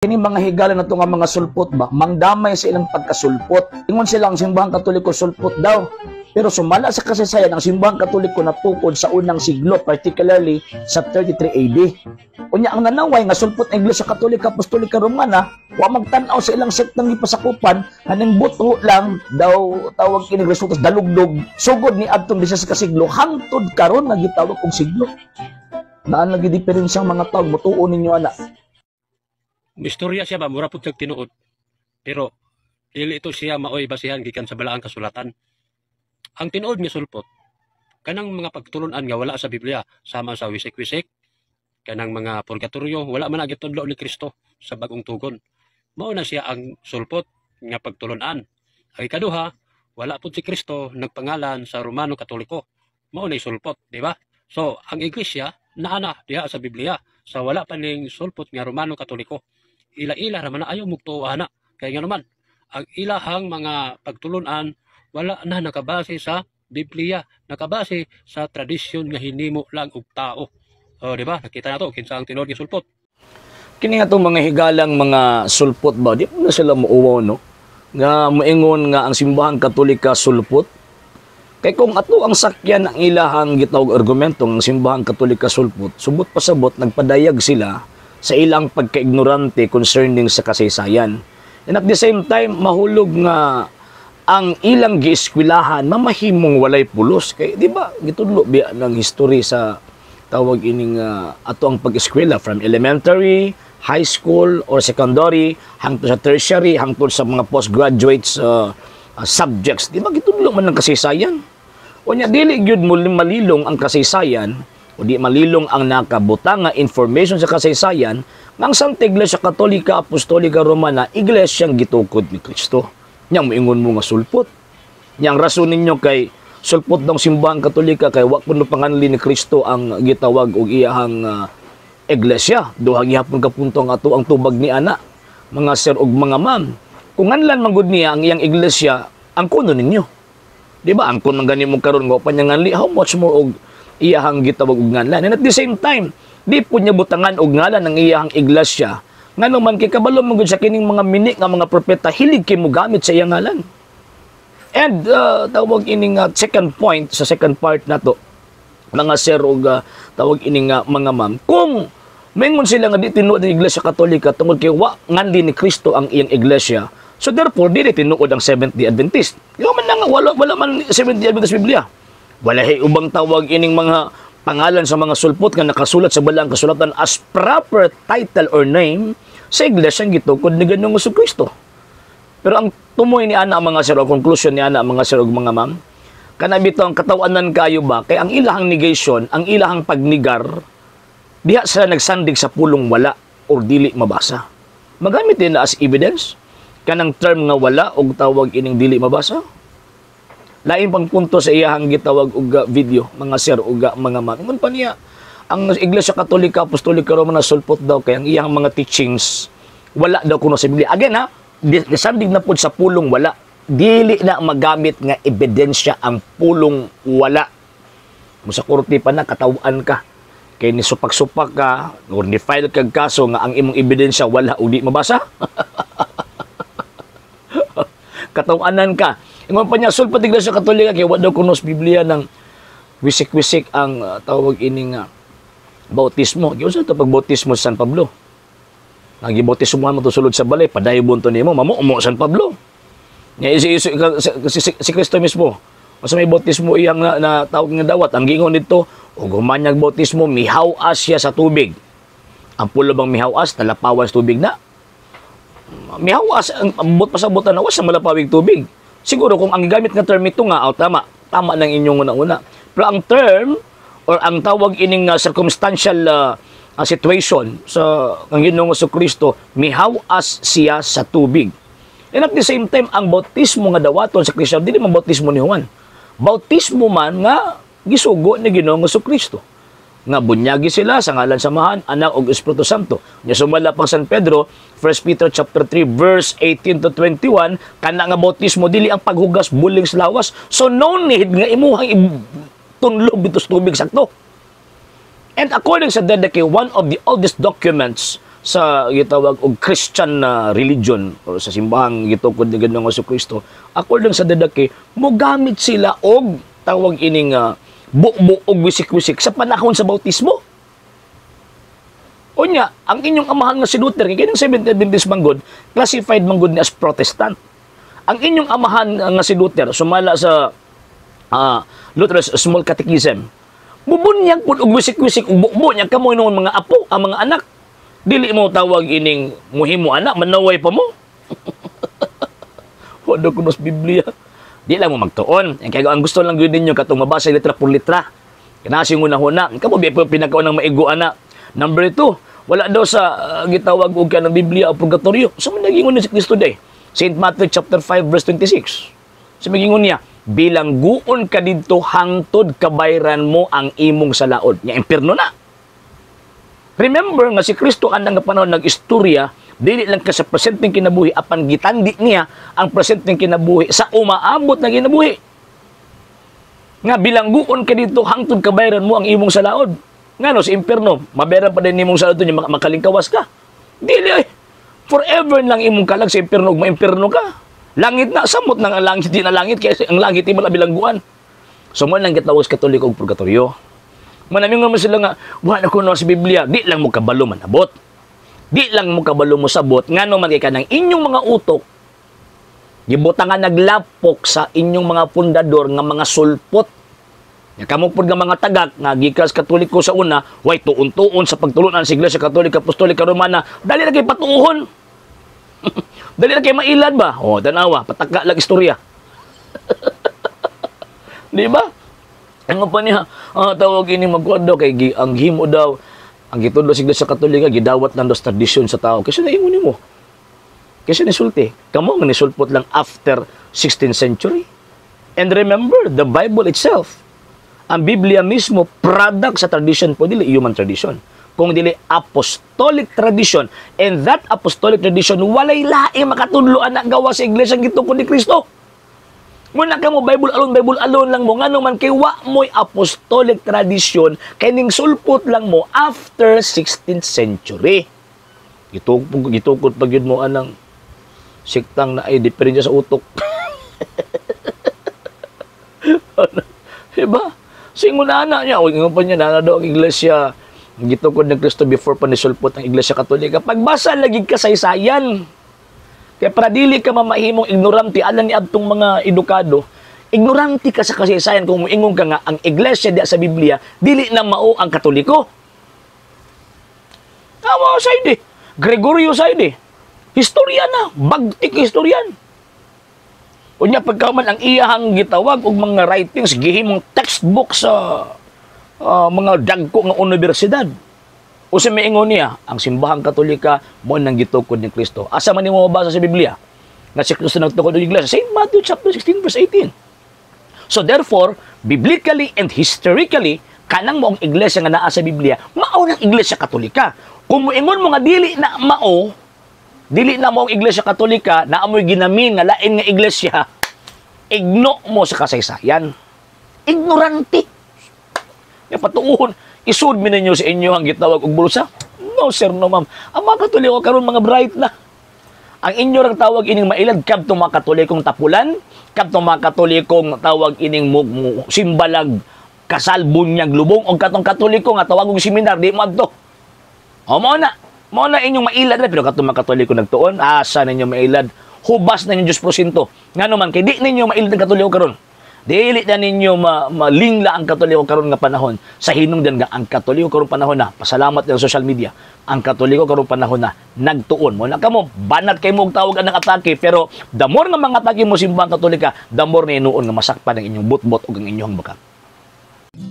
Kini mga higala na ito nga mga sulpot ba, mangdamay sa ilang pagkasulpot. Ingon silang simbahang katoliko sulpot daw. Pero sumala sa kasaysayan ang simbahang katoliko na tukod sa unang siglo, particularly sa 33 AD. Unya ang nanaway nga sulpot ng Iglesia Katolika Apostolika Romana, wa magtanaw sa ilang sektang ipasakupan, haning buto lang daw tawag kini resultas dalugdog, sugod ni adtong 16 ka siglo, hangtod karon nga gitawag og siglo. Naan lagi diferensyang mga tao, mutuon ninyo ana. Istorya siya ba, mura po siyang tinuod. Pero, dili ito siya maoy basihan gikan sa balaang kasulatan. Ang tinuod ni sulpot, kanang mga pagtulunan nga wala sa Biblia, sama sa wisik-wisik, kanang mga purgatorio, wala man agitudlo ni Kristo sa bagong tugon. Mao na siya ang sulpot nga pagtulunan. Ang ikaduha, wala po si Kristo nagpangalan sa Romano Katoliko. Mao na sulpot, di ba? So, ang Iglesia, naana diha sa Biblia, sa wala pa ning sulpot nga Romano Katoliko. Ila-ila raman na ayaw mugtuana. Kaya nga naman, ang ilahang mga pagtulunan wala na nakabase sa Biblia, nakabase sa tradisyon nga hinimo lang og tao. O di ba? Nakita na to kinsa ang tinuod nga sulpot. Kini nga itong mga higalang mga sulpot ba, di mo na sila muuwaw, no? Nga moingon nga ang simbahang Katolika sulpot. Kay kung ato ang sakyan ang ilahang gitawag argumento ng simbahang Katolika sulpot, subot pasabot nagpadayag sila sa ilang pagkaignorante concerning sa kasaysayan. And at the same time, mahulog nga ang ilang gieskwilahan mamahimong walay pulos. Kay di ba gitudlo biya ng history sa tawag ining ato ang pag-eskwela from elementary, high school or secondary hangtod sa tertiary, hangtod sa mga postgraduates subjects. Di ba gitudlo man ng kasaysayan? O nya dili gyud malilong ang kasaysayan o di malilong ang nakabutang nga information sa kasaysayan ng Santa Iglesia Katolika Apostolika Romana, iglesyang gitukod ni Kristo. Nyang moingon mo nga sulpot. Nyang rason ninyo kay sulpot ng simbahang Katolika kay wa kuno panganli ni Kristo ang gitawag og iyahang iglesia. Duha gihapon ka punto ang ato ang tubag ni ana, mga sir ug mga ma'am. Kung nganlan man gud niya ang iyang iglesia, ang kuno ninyo. Di ba? Ang kuno gani mo karon nga pa niya nganli, how much more og iyahang gitawag og nganlan. And at the same time, di po niya butangan og ngalan ng iyahang iglesia. Ngano man kay kabalo man gud sa kining mga mini nga mga propeta, hilig kay mo gamit sa iyang ngalan. And tawag ining second point sa second part nato, mga sir og tawag ining mga ma'am, kung maingon sila nga di tinuod ang Iglesia Katolika tungod kay wa nganli ni Kristo ang iyang iglesia, so therefore di tinuod ang Seventh-day Adventist. Yo man nga wala man Seventh-day Adventist Biblia. Wala ubang tawag ining mga pangalan sa mga sulpot nga nakasulat sa balaang kasulatan as proper title or name sa iglesia gitukod ni Ginoong Jesucristo. Pero ang tumoy ni ana mga sir o conclusion ni ana mga sir ug mga ma'am, kana bitaw ang katawanan kayo ba kay ang ilahang negation, ang ilahang pagnigar diha sila nagsandig sa pulong wala o dili mabasa. Magamit din na as evidence kanang term nga wala og tawag ining dili mabasa. Lain pang punto sa iyahang gitawag og video, mga sir ug mga ma'am. Ingon pa niya, ang Iglesia Katolika Apostolika Romana sulpot daw kay ang iyang mga teachings wala daw kuno sa Biblia. Again ha, gisandig na pud sa pulong wala. Dili na magamit nga ebidensya ang pulong wala. Musa korte pa na katawaan ka. Kay ni supak-supak ka or ni file kag kaso nga ang imong ebidensya wala o di mabasa. Katawanan ka. Ingon pa niya, sulpot Iglesia Katolika kay wa daw kuno sa Biblia ng wisik-wisik ang tawag ining bautismo. Giunsa to pagbautismo sa San Pablo? Nagibautismohan mo to sulod sa balay, padayobon to nimo, mamuo San Pablo. Nya si Kristo mismo. Masa may bautismo iyang na tawag nga dawat, ang gingon dito, ug humanyag bautismo mihaw-as siya sa tubig. Ang pulo bang mihaw-as, talapawan sa tubig na. Mihaw-as ang ambot pasabutan na was sa malapawig tubig. Siguro kung ang gamit nga term ito nga, tama ng inyong una-una. Pero ang term or ang tawag ining circumstantial situation sa ang Ginoong Jesucristo, mihaw-as siya sa tubig. And at the same time, ang bautismo nga dawaton sa Kristo, dili man bautismo ni Juan. Bautismo man nga gisugo ni Ginoong Jesucristo. Nga bunyagi sila sa ngalan samahan, anak ug Espiritu Santo. Nya sumala pang San Pedro, 1 Peter chapter 3 verse 18 to 21, kana nga bautismo dili ang paghugas buling sa lawas. So no need nga imuhang tunlob dito sa tubig sakto. And according sa Didache, one of the oldest documents sa gitawag og Christian na religion o sa simbahang gitukod ni Ginoong Jesucristo, according sa dadaki, mo gamit sila og tawag ining bukbo og wisik-wisik sa panahon sa bautismo. Unya, ang inyong amahan nga si Luther, kaya ng Seventh Adventist manggod, classified manggod ni as Protestant. Ang inyong amahan nga si Luther, sumala sa Luther's Small Catechism, bubunyag po og wisik-wisik og bukbo niya kamo noon mga apo, ang mga anak. Dili mo tawag ining muhimo anak, manaway pa mo. Wala ko nos Biblia. Di lang mo magtuon. Kaya ang gusto lang gawin ninyo, katong mabasa litra por litra. Kinasing una-huna. Kamo pinakaon ng maigo anak. Number 2, wala daw sa gitawag og kanang Biblia o purgatorio. So nagingon ni si Kristo day. St. Matthew chapter 5 verse 26. So nagingon niya, bilangguon ka didto hangtod kabayran mo ang imong salaod. Nya impierno na. Remember nga si Kristo andang nga panahon nag-istorya, dili lang ka sa presenteng kinabuhi apan gitandi niya ang presenteng kinabuhi sa umaabot na kinabuhi. Nga bilangguon ka dito hangtod kabayran mo ang imong salaod. Ngano sa impierno, mabayaran pa din imong salaod niya makalingkawas ka. Dili ay forever lang imong kalag sa impierno ug maimpierno ka. Langit na samot nang ang langit di na langit kaya ang langit imo bilangguan. So mo lang gitawag sa Katoliko og purgatorio. Manaming naman sila nga, wala ko na sa Biblia, di lang mo kabalo manabot. Di lang mo kabalo mo sabot, nga naman ka ng inyong mga utok, gibuta nga naglapok sa inyong mga pundador nga mga sulpot. Kamupod nga mga tagak, nga gikas Katoliko sa una, way tuon-tuon sa pagtulunan sa Iglesia Katolika, Apostolika, Romana, dali na kayo patuhon. Dali na kayo mailad ba? O, tanawa, pataka lang istorya. Di ba? Ang pa niya, tawag ini magkuhan daw, kay ang himo daw, ang gitudlo sa Iglesia Katolika, gidawat lang daw sa tradisyon sa tao. Kasi naingon mo. Kasi nisulti. Kamo nga nisulpot lang after 16th century. And remember, the Bible itself, ang Biblia mismo, product sa tradition po, dili human tradition. Kung dili apostolic tradition. And that apostolic tradition, walay laing makatudloan na gawa sa Iglesia gitukod ni Kristo. Muna ka mo, Bible alone lang mo. Nga naman, kay wa mo'y apostolic tradition, kay ning sulpot lang mo after 16th century. Gitukod pag yun mo anang siktang na ay diferensya sa utok. Diba? Singon na anak niya. O, nga pa niya, na daw ang Iglesia, gitukod ng Kristo before pa nisulpot ang Iglesia Katolika. Pagbasa, lagig kasaysayan. Kaya para dili ka mamahimong ignorante, alam ni adtong mga edukado, ignorante ka sa kasaysayan kung muingon ka nga ang Iglesia di sa Biblia, dili na mao ang Katoliko. Tama sa ide. Gregorio sa ide. Historia na. Bagtik historian. Unya pagkaman ang iyahang gitawag og mga writings, gihimong textbook sa mga dagko nga universidad. O sa maingon niya, ang simbahang Katolika mo nang gitukod ni Kristo. Asa man nimo mabasa sa Biblia nga si Kristo nagtukod og Iglesia? St. Matthew chapter 16 verse 18. So therefore, biblically and historically, kanang mo ang Iglesia nga naa sa Biblia, mao nang Iglesia Katolika. Kung moingon mo nga dili na mo ang Iglesia Katolika, na amoy ginamin nga lain nga Iglesia, igno mo sa kasaysayan. Ignorante. Nga patuuhon, isud mi ninyo sa inyo ang gitawag og bulsa? No sir, no ma'am. Ang mga Katoliko karon mga bright na. Ang inyo rang tawag ining mailad kadtong mga Katolikong tapulan, kadtong mga Katolikong tawag ining simbalag kasal bunyag lubong o katong Katoliko nga tawag og seminar di mo adto. O mo na inyong mailad na pero kadtong mga Katoliko nagtuon, asa ninyo mailad? Hubas na ninyo 10%. Ngano man kay di ninyo mailad ang Katoliko karon. Dili na ninyo malingla ang Katoliko karon nga panahon sa hinungdan nga ang Katoliko karon panahon na pasalamat ng social media. Ang Katoliko karon panahon na nagtuon mo na kamo banat kay mo og tawag ang atake pero the more nga mga atake mo simbang Katolika, the more na inuon nga masakpan ang inyong butbot ug ang inyong bakak.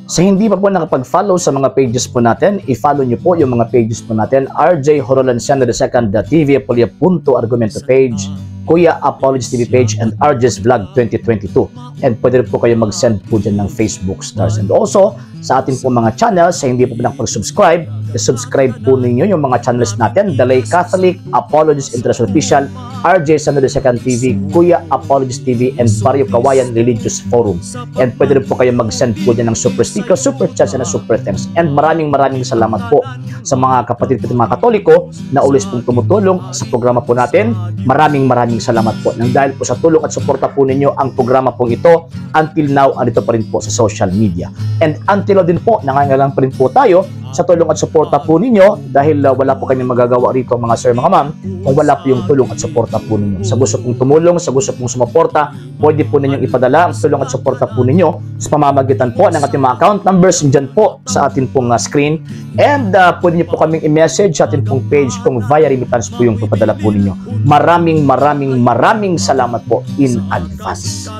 Sa hindi pa po nakapag-follow sa mga pages po natin, i-follow nyo po yung mga pages po natin, RJ Horolanciano II, TV Apolia Punto Argumento page, Kuya Apologies TV page, and RJ's Vlog 2022. And pwede rin po kayo mag-send po dyan ng Facebook stars. And also, sa ating po mga channels. Sa hindi po nakapag-subscribe, subscribe po ninyo yung mga channels natin: Dalay Catholic, Apologist International Official, RJ Sano II TV, Kuya Apologist TV, and Barrio Kawayan Religious Forum. And pwede rin po kayo mag-send po dyan ng super sticker, super chats, and super thanks. And maraming salamat po sa mga kapatid at mga Katoliko na ulis pong tumutulong sa programa po natin. Maraming salamat po. Nang dahil po sa tulong at suporta po ninyo, ang programa po ito until now andito pa rin po sa social media. And until now din po, nangangailangan pa rin po tayo sa tulong at suporta po ninyo, dahil wala po kami magagawa rito mga sir, mga ma'am, kung wala po yung tulong at suporta po ninyo. Sa gusto pong tumulong, sa gusto pong sumuporta, pwede po ninyong ipadala ang tulong at suporta po ninyo sa pamamagitan po ng ating mga account numbers dyan po sa ating pong screen. And pwede nyo po kaming i-message sa ating pong page kung via remittance po yung papadala po ninyo. Maraming salamat po in advance.